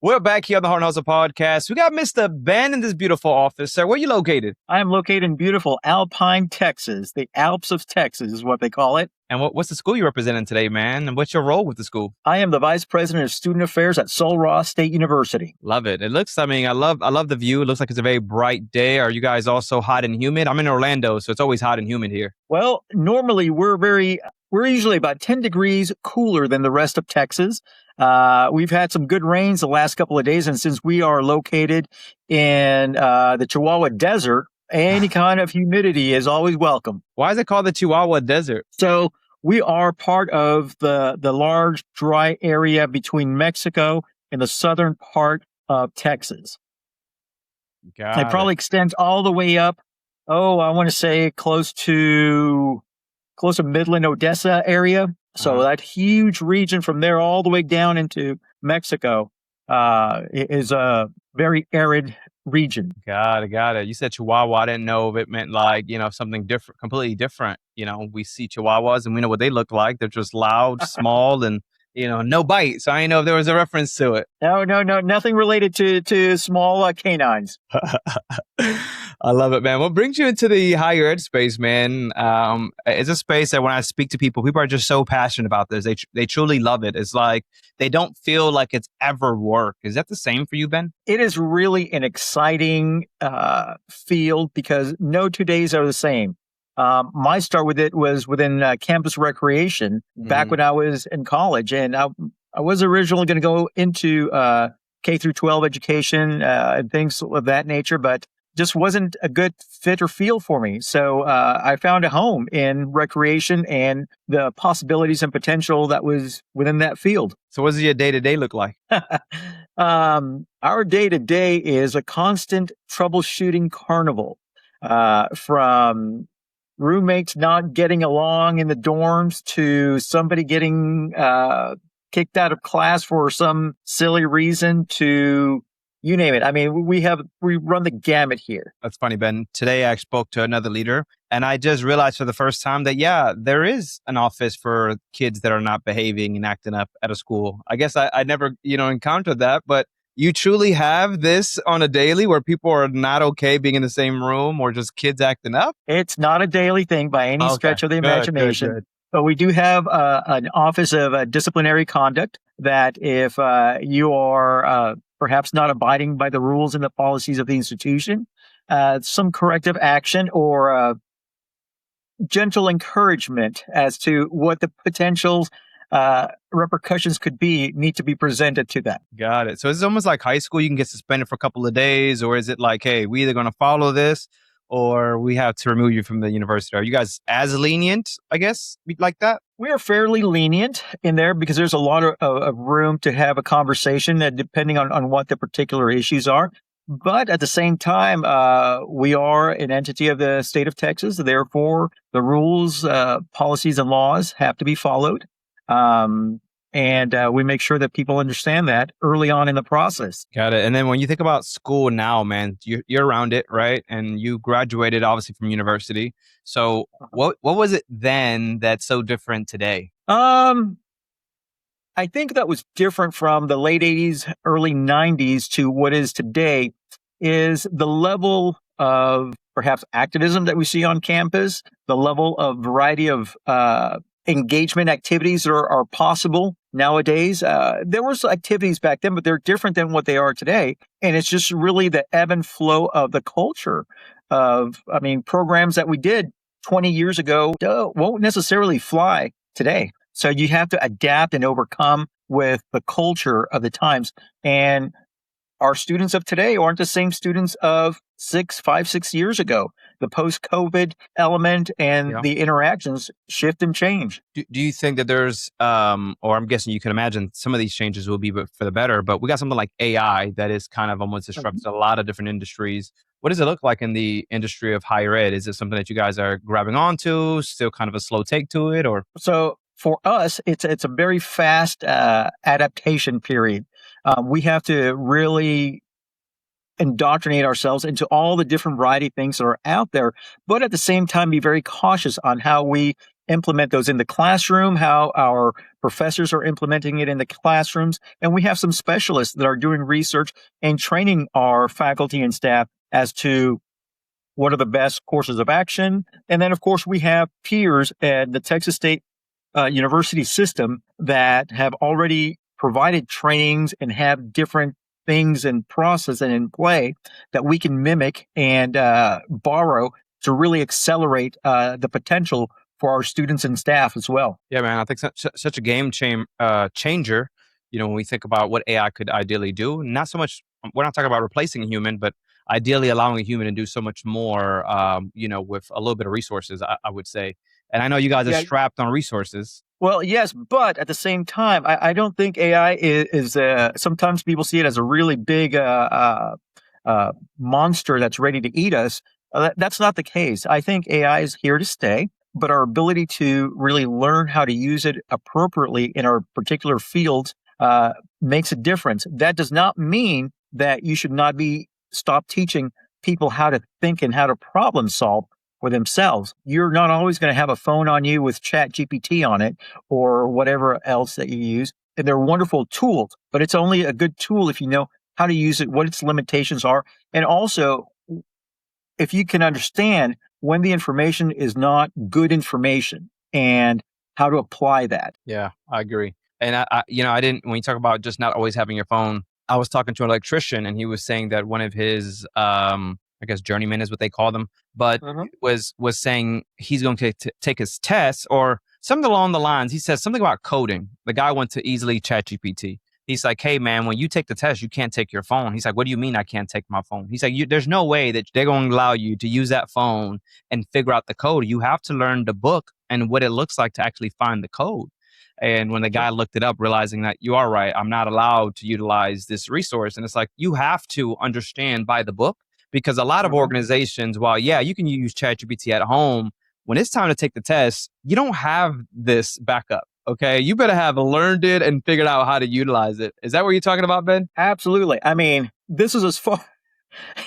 We're back here on the Heart and Hustle podcast. We got Mr. Ben in this beautiful office. Sir, where you located? I am located in beautiful Alpine, Texas. The Alps of Texas is what they call it. And what's the school you're representing today, man? And what's your role with the school? I am the Vice President of Student Affairs at Sul Ross State University. Love it. It looks, I love the view. It looks like it's a very bright day. Are you guys also hot and humid? I'm in Orlando, so it's always hot and humid here. Well, normally we're usually about 10 degrees cooler than the rest of Texas. We've had some good rains the last couple of days, and since we are located in the Chihuahua Desert, any kind of humidity is always welcome. Why is it called the Chihuahua Desert? So we are part of the large dry area between Mexico and the southern part of Texas. It probably extends all the way up. I want to say close to Midland, Odessa area. So that huge region from there all the way down into Mexico is a very arid region. Got it. You said Chihuahua. I didn't know if it meant something different, completely different. We see Chihuahuas and we know what they look like. They're just loud, small, and no bite. So I didn't know if there was a reference to it. No, nothing related to small canines. I love it, man. What brings you into the higher ed space, man? It's a space that when I speak to people are just so passionate about this. They truly love it. It's like they don't feel like it's ever work. Is that the same for you, Ben? It is really an exciting field because no 2 days are the same. My start with it was within campus recreation back when I was in college, and I was originally going to go into K through 12 education and things of that nature, but just wasn't a good fit or feel for me. So I found a home in recreation and the possibilities and potential that was within that field. So what does your day-to-day look like? Our day-to-day is a constant troubleshooting carnival from roommates not getting along in the dorms to somebody getting kicked out of class for some silly reason to you name it. I mean, we run the gamut here. That's funny, Ben. Today I spoke to another leader and I just realized for the first time that, there is an office for kids that are not behaving and acting up at a school. I guess I never, encountered that, but you truly have this on a daily where people are not okay being in the same room or just kids acting up? It's not a daily thing by any stretch of the imagination. Good. But we do have an office of disciplinary conduct that if you are perhaps not abiding by the rules and the policies of the institution, some corrective action or gentle encouragement as to what the potential repercussions could be need to be presented to them. Got it. So it's almost like high school. You can get suspended for a couple of days, or is it like, hey, we either going to follow this or we have to remove you from the university? Are you guys as lenient, I guess, like that? We are fairly lenient in there because there's a lot of room to have a conversation depending on what the particular issues are. But at the same time, we are an entity of the state of Texas. Therefore, the rules, policies, and laws have to be followed. And we make sure that people understand that early on in the process. Got it. And then when you think about school now, man, you're around it, right? And you graduated obviously from university. So what was it then that's so different today? I think that was different from the late 80s, early 90s to what is today is the level of perhaps activism that we see on campus, the level of variety of engagement activities that are possible nowadays. There were activities back then, but they're different than what they are today. And it's just really the ebb and flow of the culture programs that we did 20 years ago won't necessarily fly today. So you have to adapt and overcome with the culture of the times. And our students of today aren't the same students of 6 years ago. The post-COVID element and the interactions shift and change. Do you think that there's, or I'm guessing you can imagine some of these changes will be for the better, but we got something like AI that is kind of almost disrupted a lot of different industries. What does it look like in the industry of higher ed? Is it something that you guys are grabbing onto, still kind of a slow take to it, or? So for us, it's a very fast adaptation period. We have to really indoctrinate ourselves into all the different variety of things that are out there, but at the same time, be very cautious on how we implement those in the classroom, how our professors are implementing it in the classrooms. And we have some specialists that are doing research and training our faculty and staff as to what are the best courses of action. And then, of course, we have peers at the Texas State University system that have already provided trainings and have different things in process and in play that we can mimic and borrow to really accelerate the potential for our students and staff as well. Yeah, man, I think such a changer. When we think about what AI could ideally do, not so much, we're not talking about replacing a human, but ideally allowing a human to do so much more, with a little bit of resources, I would say. And I know you guys are strapped on resources. Well, yes, but at the same time, I don't think AI is sometimes people see it as a really big monster that's ready to eat us. That's not the case. I think AI is here to stay, but our ability to really learn how to use it appropriately in our particular fields makes a difference. That does not mean that you should not stop teaching people how to think and how to problem solve for themselves. You're not always going to have a phone on you with Chat GPT on it or whatever else that you use. And they're wonderful tools, but it's only a good tool if you know how to use it, what its limitations are, and also if you can understand when the information is not good information and how to apply that. Yeah, I agree. And I didn't, when you talk about just not always having your phone, I was talking to an electrician and he was saying that one of his, I guess journeyman is what they call them, but was saying he's going to take his test or something along the lines. He says something about coding. The guy went to easily ChatGPT. He's like, hey man, when you take the test, you can't take your phone. He's like, what do you mean I can't take my phone? He's like, there's no way that they're going to allow you to use that phone and figure out the code. You have to learn the book and what it looks like to actually find the code. And when the guy looked it up, realizing that you are right, I'm not allowed to utilize this resource. And it's like, you have to understand by the book, because a lot of organizations, while, yeah, you can use ChatGPT at home, when it's time to take the test, you don't have this backup. Okay. You better have learned it and figured out how to utilize it. Is that what you're talking about, Ben? Absolutely. I mean, this is as far,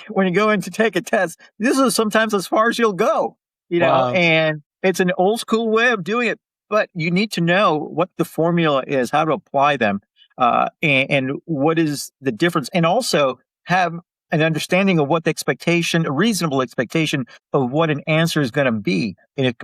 when you go in to take a test, this is sometimes as far as you'll go, and it's an old school way of doing it. But you need to know what the formula is, how to apply them, and what is the difference. And also have an understanding of what a reasonable expectation of what an answer is going to be.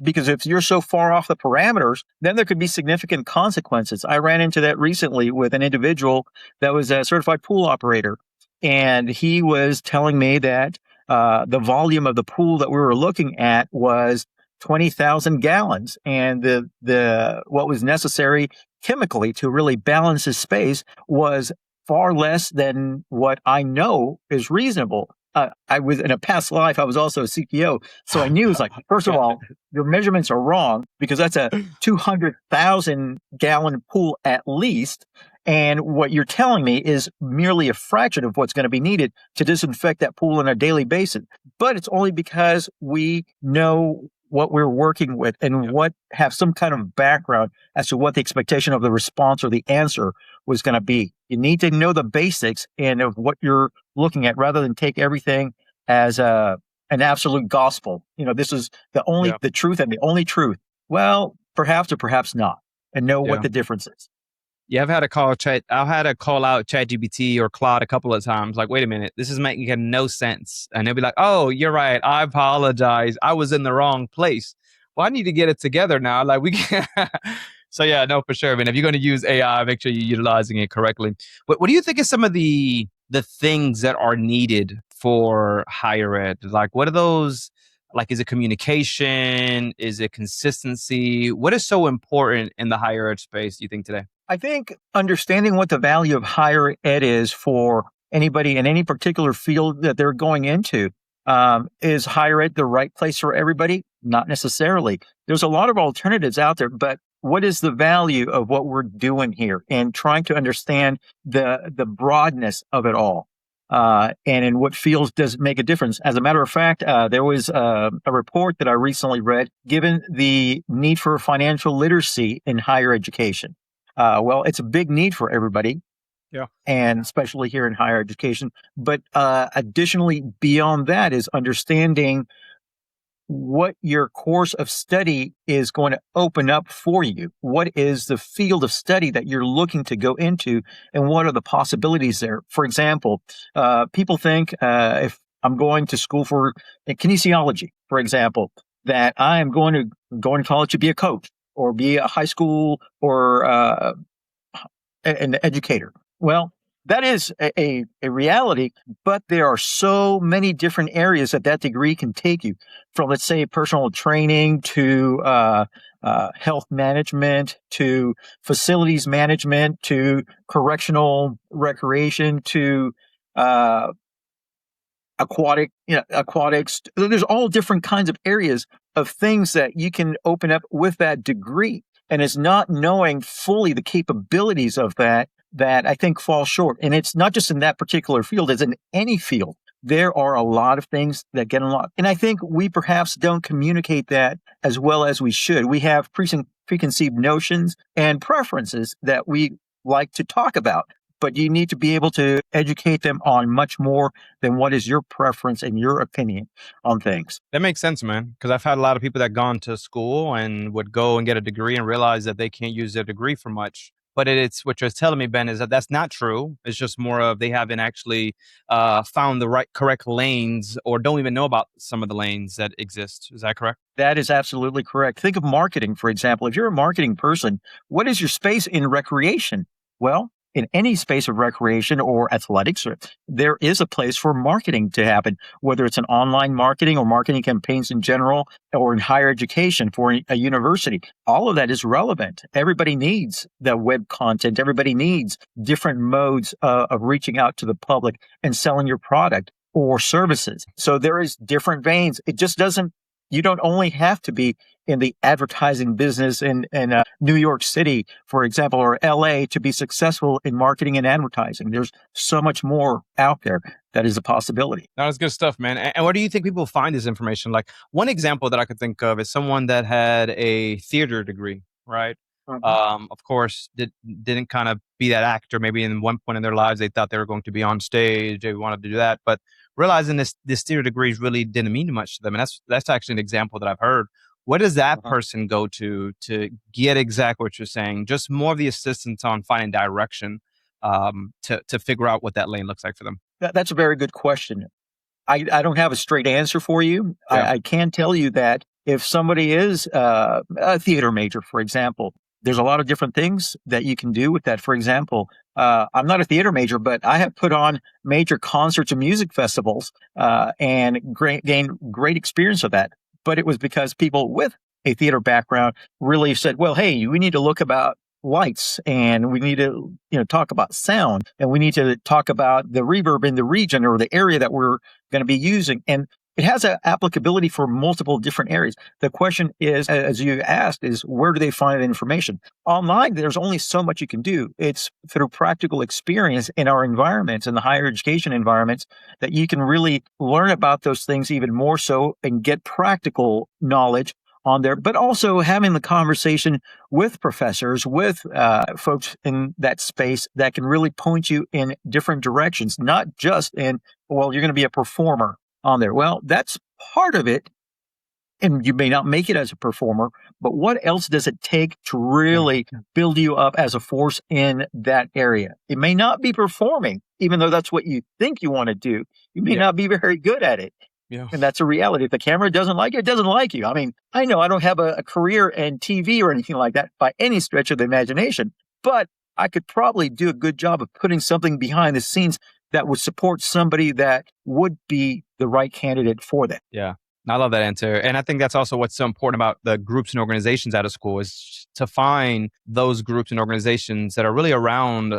Because if you're so far off the parameters, then there could be significant consequences. I ran into that recently with an individual that was a certified pool operator. And he was telling me that the volume of the pool that we were looking at was 20,000 gallons. And the what was necessary chemically to really balance his space was far less than what I know is reasonable. I was in a past life, I was also a CTO. So I knew it's like, first of all, your measurements are wrong because that's a 200,000 gallon pool at least. And what you're telling me is merely a fraction of what's going to be needed to disinfect that pool on a daily basis. But it's only because we know what we're working with and have some kind of background as to what the expectation of the response or the answer was going to be. You need to know the basics and of what you're looking at rather than take everything as an absolute gospel. This is the truth and the only truth. Well, perhaps or perhaps not, and know what the difference is. Yeah, I've had to call out ChatGPT or Claude a couple of times. Like, wait a minute, this is making no sense. And they'll be like, oh, you're right. I apologize. I was in the wrong place. Well, I need to get it together now. Like we can. So yeah, no, for sure. I mean, if you're going to use AI, make sure you're utilizing it correctly. But what do you think is some of the things that are needed for higher ed? Like, what are those? Like, is it communication? Is it consistency? What is so important in the higher ed space, do you think, today? I think understanding what the value of higher ed is for anybody in any particular field that they're going into. Is higher ed the right place for everybody? Not necessarily. There's a lot of alternatives out there, but what is the value of what we're doing here? And trying to understand the broadness of it all. And in what fields does it make a difference? As a matter of fact, there was a report that I recently read, given the need for financial literacy in higher education. Well, it's a big need for everybody. Yeah. And especially here in higher education. But additionally, beyond that is understanding what your course of study is going to open up for you. What is the field of study that you're looking to go into, and what are the possibilities there? For example, people think if I'm going to school for kinesiology, for example, that I am going to college to be a coach or be a high school or an educator. Well, that is a reality, but there are so many different areas that degree can take you, from, let's say, personal training to health management to facilities management to correctional recreation to uh, aquatics. There's all different kinds of areas of things that you can open up with that degree. And it's not knowing fully the capabilities of that I think falls short. And it's not just in that particular field, it's in any field. There are a lot of things that get unlocked. And I think we perhaps don't communicate that as well as we should. We have preconceived notions and preferences that we like to talk about, but you need to be able to educate them on much more than what is your preference and your opinion on things. That makes sense, man. Because I've had a lot of people that gone to school and would go and get a degree and realize that they can't use their degree for much. But it's what you're telling me, Ben, is that that's not true. It's just more of they haven't actually found the correct lanes, or don't even know about some of the lanes that exist. Is that correct? That is absolutely correct. Think of marketing, for example. If you're a marketing person, what is your space in recreation? Well, in any space of recreation or athletics, there is a place for marketing to happen, whether it's an online marketing or marketing campaigns in general, or in higher education for a university. All of that is relevant. Everybody needs the web content. Everybody needs different modes of reaching out to the public and selling your product or services. So there is different veins. It just doesn't, you don't only have to be in the advertising business in New York City, for example, or LA to be successful in marketing and advertising. There's so much more out there that is a possibility. That was good stuff, man. And where do you think people find this information? Like, one example that I could think of is someone that had a theater degree, right? Of course, didn't kind of be that actor. Maybe in one point in their lives, they thought they were going to be on stage. They wanted to do that, but realizing this theater degrees really didn't mean much to them. And that's actually an example that I've heard. Where does that person go to get exactly what you're saying? Just more of the assistance on finding direction to figure out what that lane looks like for them. That's a very good question. I don't have a straight answer for you. Yeah. I can tell you that if somebody is a theater major, for example, there's a lot of different things that you can do with that. For example, I'm not a theater major, but I have put on major concerts and music festivals and gained great experience of that. But it was because people with a theater background really said, well, hey, we need to look about lights, and we need to talk about sound, and we need to talk about the reverb in the region or the area that we're going to be using. And it has an applicability for multiple different areas. The question is, as you asked, is where do they find the information? Online, there's only so much you can do. It's through practical experience in our environments, in the higher education environments, that you can really learn about those things even more so and get practical knowledge on there, but also having the conversation with professors, with folks in that space that can really point you in different directions, not just in, well, you're going to be a performer on there. Well, that's part of it. And you may not make it as a performer, but what else does it take to really build you up as a force in that area? It may not be performing, even though that's what you think you want to do. You may not be very good at it. Yeah. And that's a reality. If the camera doesn't like it, it doesn't like you. I mean, I know I don't have a career in TV or anything like that by any stretch of the imagination, but I could probably do a good job of putting something behind the scenes that would support somebody that would be the right candidate for that. Yeah. I love that answer. And I think that's also what's so important about the groups and organizations out of school, is to find those groups and organizations that are really around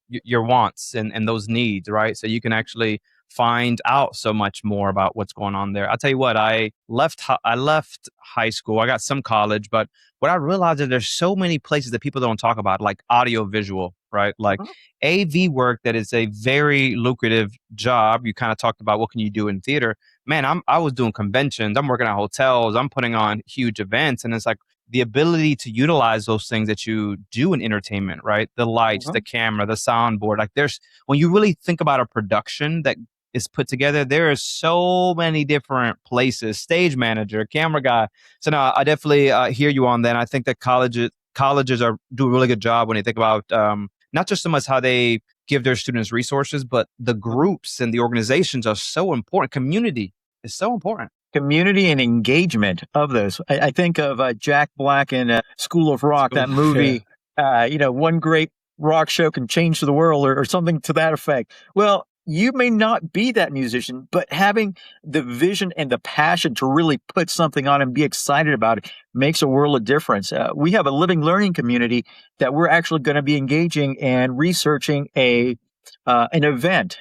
your wants and those needs, right? So you can actually find out so much more about what's going on there. I'll tell you what, I left high school. I got some college, but what I realized is there's so many places that people don't talk about, like audio visual, right? Like AV work, that is a very lucrative job. You kind of talked about what can you do in theater. Man, I was doing conventions. I'm working at hotels. I'm putting on huge events. And it's like the ability to utilize those things that you do in entertainment, right? The lights, the camera, the soundboard. Like when you really think about a production that is put together, there are so many different places, stage manager, camera guy. So no, I definitely hear you on that. And I think that colleges do a really good job when they think about not just so much how they give their students resources, but the groups and the organizations are so important. Community is so important. Community and engagement of those. I think of Jack Black in School of Rock, that movie. One great rock show can change the world, or something to that effect. Well, you may not be that musician, but having the vision and the passion to really put something on and be excited about it makes a world of difference. We have a living learning community that we're actually going to be engaging and researching an event,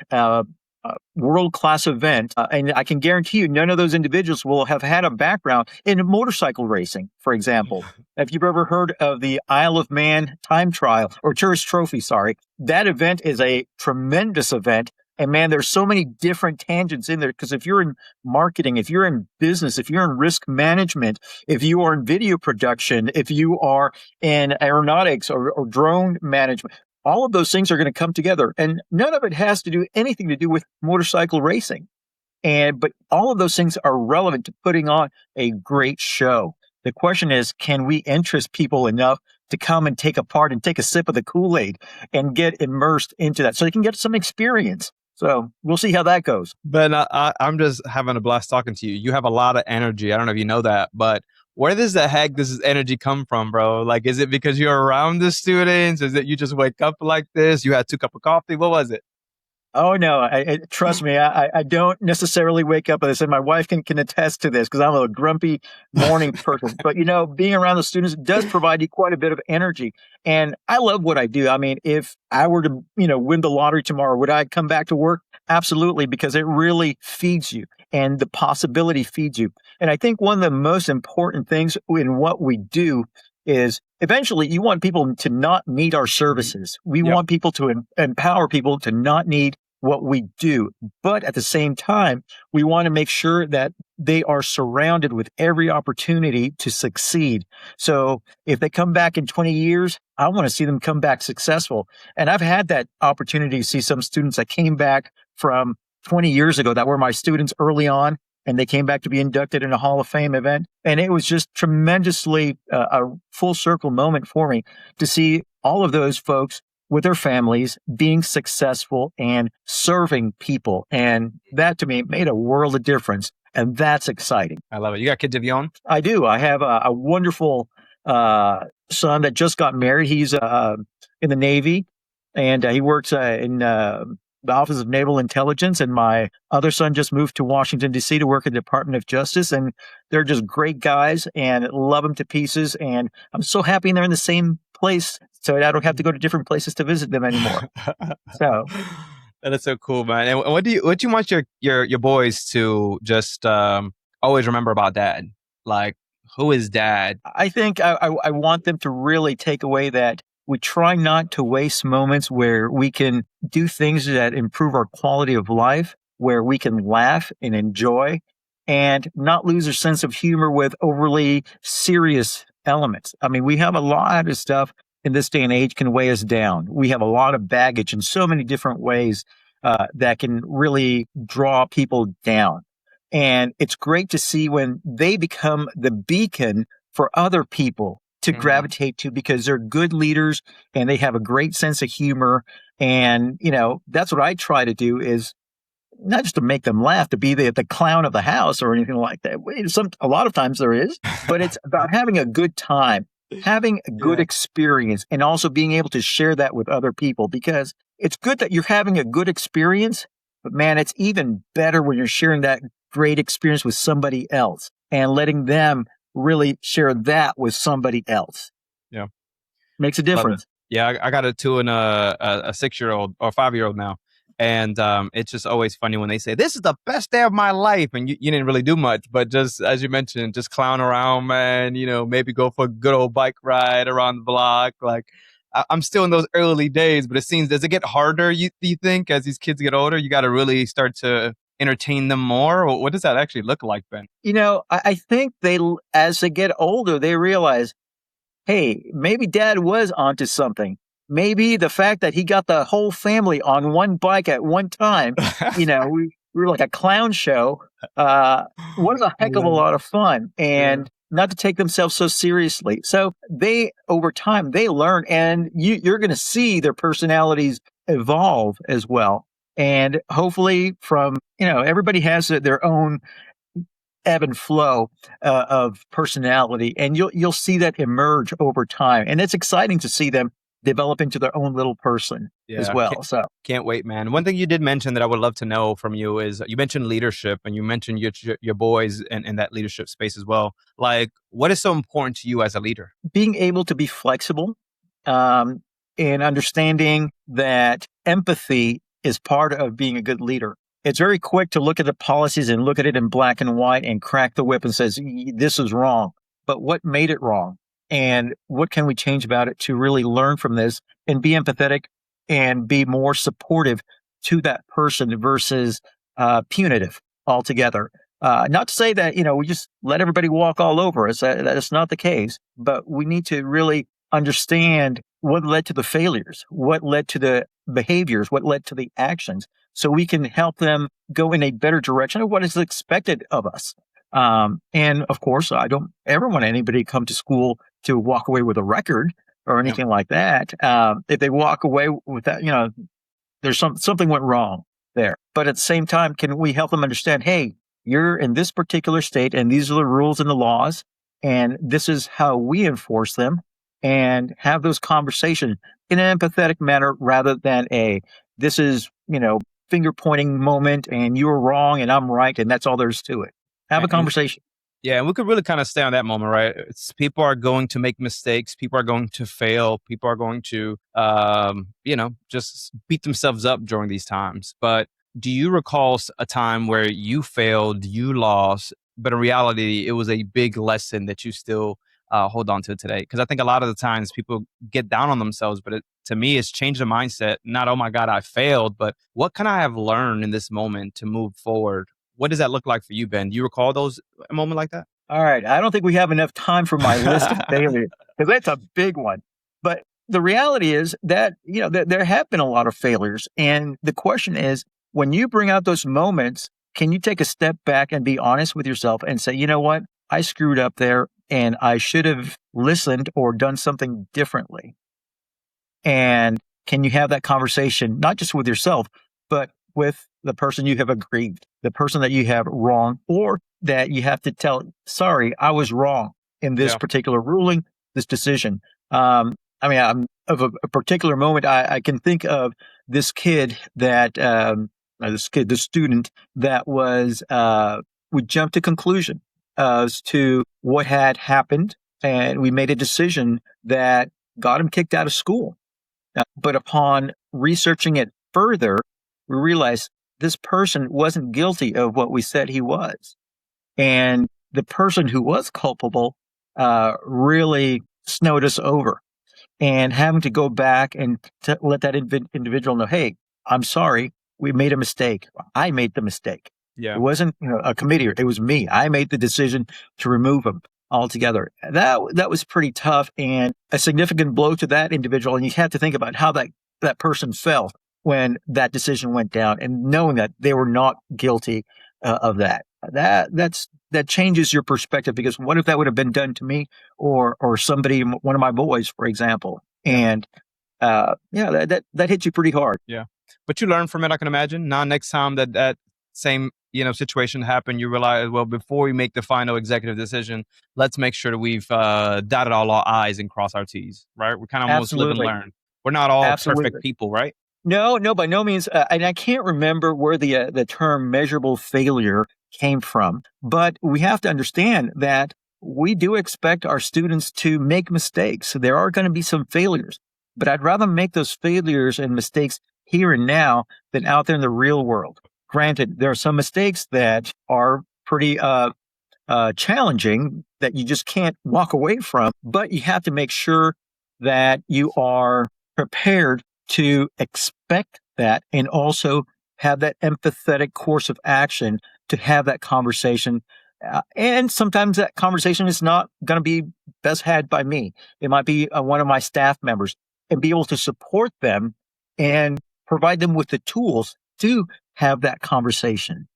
world-class event. And I can guarantee you none of those individuals will have had a background in motorcycle racing, for example. If you've ever heard of the Isle of Man time trial, or Tourist Trophy, sorry, that event is a tremendous event. And man, there's so many different tangents in there, because if you're in marketing, if you're in business, if you're in risk management, if you are in video production, if you are in aeronautics or drone management, all of those things are going to come together. And none of it has to do anything to do with motorcycle racing. But all of those things are relevant to putting on a great show. The question is, can we interest people enough to come and take a part and take a sip of the Kool-Aid and get immersed into that so they can get some experience? So we'll see how that goes. Ben, I'm just having a blast talking to you. You have a lot of energy. I don't know if you know that, but where does the heck does this energy come from, bro? Like, is it because you're around the students? Is it you just wake up like this? You had 2 cups of coffee? What was it? Oh, no. Trust me, I don't necessarily wake up with this, and my wife can attest to this, because I'm a grumpy morning person. But, being around the students does provide you quite a bit of energy. And I love what I do. I mean, if I were to, win the lottery tomorrow, would I come back to work? Absolutely, because it really feeds you, and the possibility feeds you. And I think one of the most important things in what we do is eventually you want people to not need our services. We want people to empower people to not need what we do. But at the same time, we want to make sure that they are surrounded with every opportunity to succeed. So if they come back in 20 years, I want to see them come back successful. And I've had that opportunity to see some students that came back from 20 years ago that were my students early on, and they came back to be inducted in a Hall of Fame event. And it was just tremendously a full circle moment for me to see all of those folks with their families being successful and serving people. And that to me made a world of difference. And that's exciting. I love it. You got kids of your own? I do. I have a wonderful son that just got married. He's in the Navy, and he works in the Office of Naval Intelligence. And my other son just moved to Washington, D.C. to work at the Department of Justice. And they're just great guys and love them to pieces. And I'm so happy they're in the same place, so I don't have to go to different places to visit them anymore. So that is so cool, man. And what do you want your boys to just always remember about dad? Like, who is dad? I think I want them to really take away that we try not to waste moments where we can do things that improve our quality of life, where we can laugh and enjoy, and not lose our sense of humor with overly serious elements. I mean, we have a lot of stuff in this day and age can weigh us down. We have a lot of baggage in so many different ways that can really draw people down. And it's great to see when they become the beacon for other people to gravitate to, because they're good leaders and they have a great sense of humor. And, that's what I try to do, is not just to make them laugh, to be the clown of the house or anything like that. A lot of times there is, but it's about having a good time, having a good experience, and also being able to share that with other people, because it's good that you're having a good experience, but man, it's even better when you're sharing that great experience with somebody else and letting them really share that with somebody else. Yeah. Makes a difference. Yeah. I got a 2 and a 6-year-old or 5-year-old now. And it's just always funny when they say, this is the best day of my life. And you didn't really do much, but just, as you mentioned, just clown around, man, maybe go for a good old bike ride around the block. Like, I'm still in those early days, but it seems, does it get harder, you think, as these kids get older? You got to really start to entertain them more? What does that actually look like, Ben? I think as they get older, they realize, hey, maybe dad was onto something. Maybe the fact that he got the whole family on one bike at one time, we were like a clown show. Was a I heck of a love it. lot of fun, Yeah. and not to take themselves so seriously. So they, over time, they learn, and you're going to see their personalities evolve as well. And hopefully, from everybody has their own ebb and flow of personality, and you'll see that emerge over time, and it's exciting to see them develop into their own little person as Yeah. well. So Can't wait, man. One thing you did mention that I would love to know from you is you mentioned leadership and you mentioned your boys in that leadership space as well. Like, what is so important to you as a leader? being able to be flexible, um, and understanding that empathy is part of being a good leader. It's very quick to look at the policies and look at it in black and white and crack the whip and says, this is wrong. But what made it wrong? And what can we change about it to really learn from this and be empathetic and be more supportive to that person versus punitive altogether? Not to say that, we just let everybody walk all over us. That's not the case. But we need to really understand what led to the failures, what led to the behaviors, what led to the actions, so we can help them go in a better direction of what is expected of us. And of course, I don't ever want anybody to come to school to walk away with a record or Yeah. anything like that. If they walk away with that, there's something went wrong there. But at the same time, can we help them understand, hey, you're in this particular state and these are the rules and the laws, and this is how we enforce them, and have those conversations in an empathetic manner rather than this is, finger pointing moment and you're wrong and I'm right and that's all there's to it. Have a And conversation. yeah, and we could really kind of stay on that moment, right? People are going to make mistakes. People are going to fail. People are going to, just beat themselves up during these times. But do you recall a time where you failed, you lost, but in reality, it was a big lesson that you still hold on to today? Because I think a lot of the times people get down on themselves, but to me, it's changed the mindset. Not, oh my God, I failed, but what can I have learned in this moment to move forward? What does that look like for you, Ben? Do you recall those a moment like that? All right. I don't think we have enough time for my list of failures because that's a big one. But the reality is that, there have been a lot of failures. And the question is, when you bring out those moments, can you take a step back and be honest with yourself and say, you know what? I screwed up there and I should have listened or done something differently. And can you have that conversation, not just with yourself, but with the person you have aggrieved, the person that you have wronged, or that you have to tell, sorry, I was wrong in this Yeah. particular ruling, this decision. I'm of a particular moment. I can think of this kid this student that would jump to conclusion as to what had happened, and we made a decision that got him kicked out of school. But upon researching it further, we realized this person wasn't guilty of what we said he was. And the person who was culpable really snowed us over. And having to go back and let that individual know, hey, I'm sorry, we made a mistake. I made the mistake. Yeah. It wasn't a committee. It was me. I made the decision to remove him altogether. That was pretty tough and a significant blow to that individual. And you have to think about how that person felt when that decision went down, and knowing that they were not guilty of that. That changes your perspective, because what if that would have been done to me or somebody, one of my boys, for example? Yeah. And that hits you pretty hard. Yeah. But you learn from it, I can imagine. Now, next time that same situation happened, you realize, well, before we make the final executive decision, let's make sure that we've dotted all our I's and cross our T's, right? We kind of almost live and Absolutely. learn. We're not all Absolutely. perfect people, right? No, by no means. And I can't remember where the term measurable failure came from, but we have to understand that we do expect our students to make mistakes. So there are going to be some failures, but I'd rather make those failures and mistakes here and now than out there in the real world. Granted, there are some mistakes that are pretty challenging that you just can't walk away from, but you have to make sure that you are prepared to expect that, and also have that empathetic course of action to have that conversation. And sometimes that conversation is not going to be best had by me. It might be one of my staff members, and be able to support them and provide them with the tools to have that conversation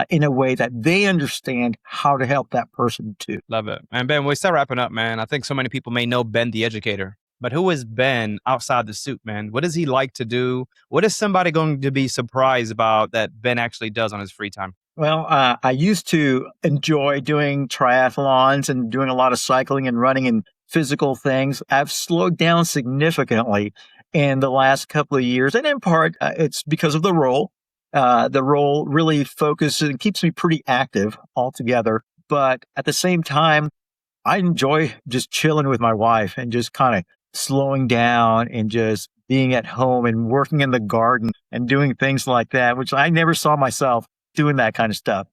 in a way that they understand how to help that person too. Love it. And Ben, we start wrapping up, man. I think so many people may know Ben the educator, but who is Ben outside the suit, man? What does he like to do? What is somebody going to be surprised about that Ben actually does on his free time? Well, I used to enjoy doing triathlons and doing a lot of cycling and running and physical things. I've slowed down significantly in the last couple of years. And in part, it's because of the role. The role really focuses and keeps me pretty active altogether. But at the same time, I enjoy just chilling with my wife and just kind of slowing down and just being at home and working in the garden and doing things like that, which I never saw myself doing that kind of stuff.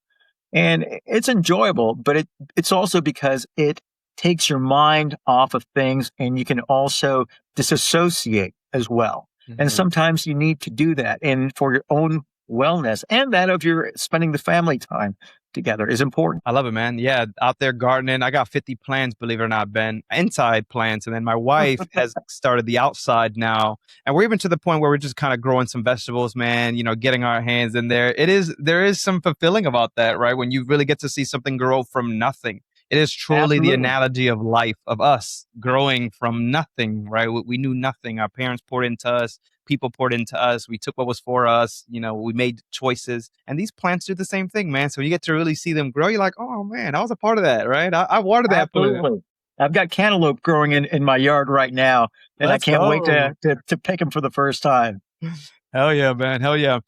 And it's enjoyable, but it's also because it takes your mind off of things and you can also disassociate as well. Mm-hmm. And sometimes you need to do that. And for your own wellness and that of your spending the family time together is important. I love it, man. Yeah, out there gardening. I got 50 plants, believe it or not, Ben, inside plants. And then my wife has started the outside now. And we're even to the point where we're just kind of growing some vegetables, man, getting our hands in there. There is some fulfilling about that, right? When you really get to see something grow from nothing. It is truly Absolutely. The analogy of life, of us growing from nothing, right? We knew nothing. Our parents poured into us. People poured into us. We took what was for us. We made choices. And these plants do the same thing, man. So you get to really see them grow. You're like, oh, man, I was a part of that, right? I watered that plant. Absolutely. I've got cantaloupe growing in my yard right now, and I can't wait to pick them for the first time. Hell yeah, man. Hell yeah.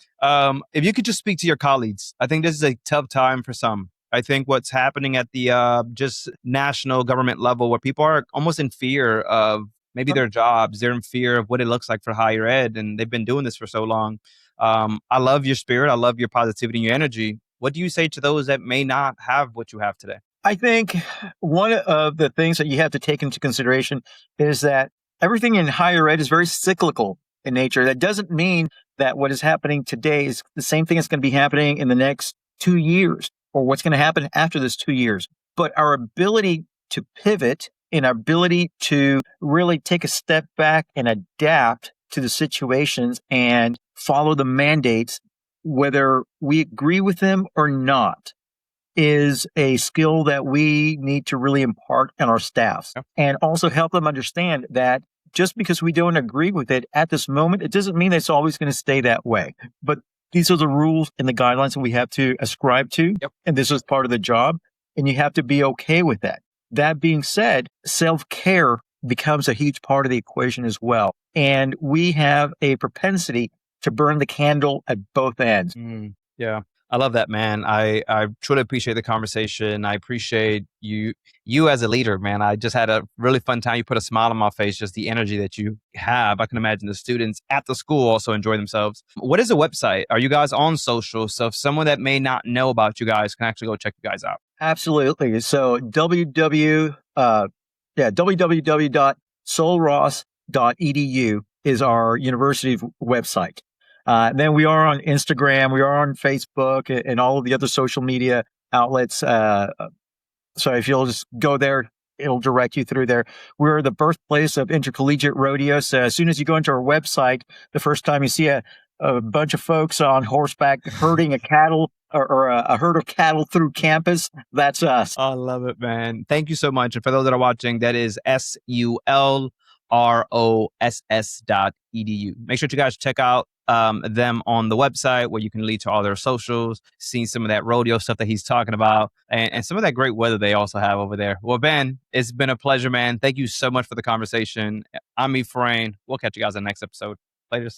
If you could just speak to your colleagues, I think this is a tough time for some. I think what's happening at the just national government level where people are almost in fear of maybe their jobs, they're in fear of what it looks like for higher ed, and they've been doing this for so long. I love your spirit. I love your positivity and your energy. What do you say to those that may not have what you have today? I think one of the things that you have to take into consideration is that everything in higher ed is very cyclical in nature. That doesn't mean that what is happening today is the same thing that's going to be happening in the next 2 years or what's going to happen after this 2 years. But our ability to pivot and our ability to really take a step back and adapt to the situations and follow the mandates, whether we agree with them or not, is a skill that we need to really impart on our staffs and also help them understand that just because we don't agree with it at this moment, it doesn't mean it's always going to stay that way. But these are the rules and the guidelines that we have to ascribe to. Yep. And this is part of the job. And you have to be okay with that. That being said, self-care becomes a huge part of the equation as well. And we have a propensity to burn the candle at both ends. Yeah. I love that, man. I truly appreciate the conversation. I appreciate you as a leader, man. I just had a really fun time. You put a smile on my face, just the energy that you have. I can imagine the students at the school also enjoy themselves. What is the website? Are you guys on social? So if someone that may not know about you guys can actually go check you guys out. Absolutely. So www.sulross.edu is our university website. Then we are on Instagram, we are on Facebook and all of the other social media outlets. So if you'll just go there, it'll direct you through there. We're the birthplace of intercollegiate rodeo. So as soon as you go into our website, the first time you see a bunch of folks on horseback herding a cattle or a herd of cattle through campus, that's us. I love it, man. Thank you so much. And for those that are watching, that is sulross.edu. Make sure you guys check out them on the website where you can lead to all their socials, seeing some of that rodeo stuff that he's talking about, and some of that great weather they also have over there. Well, Ben, it's been a pleasure, man. Thank you so much for the conversation. I'm Ephraim. We'll catch you guys in the next episode. Later.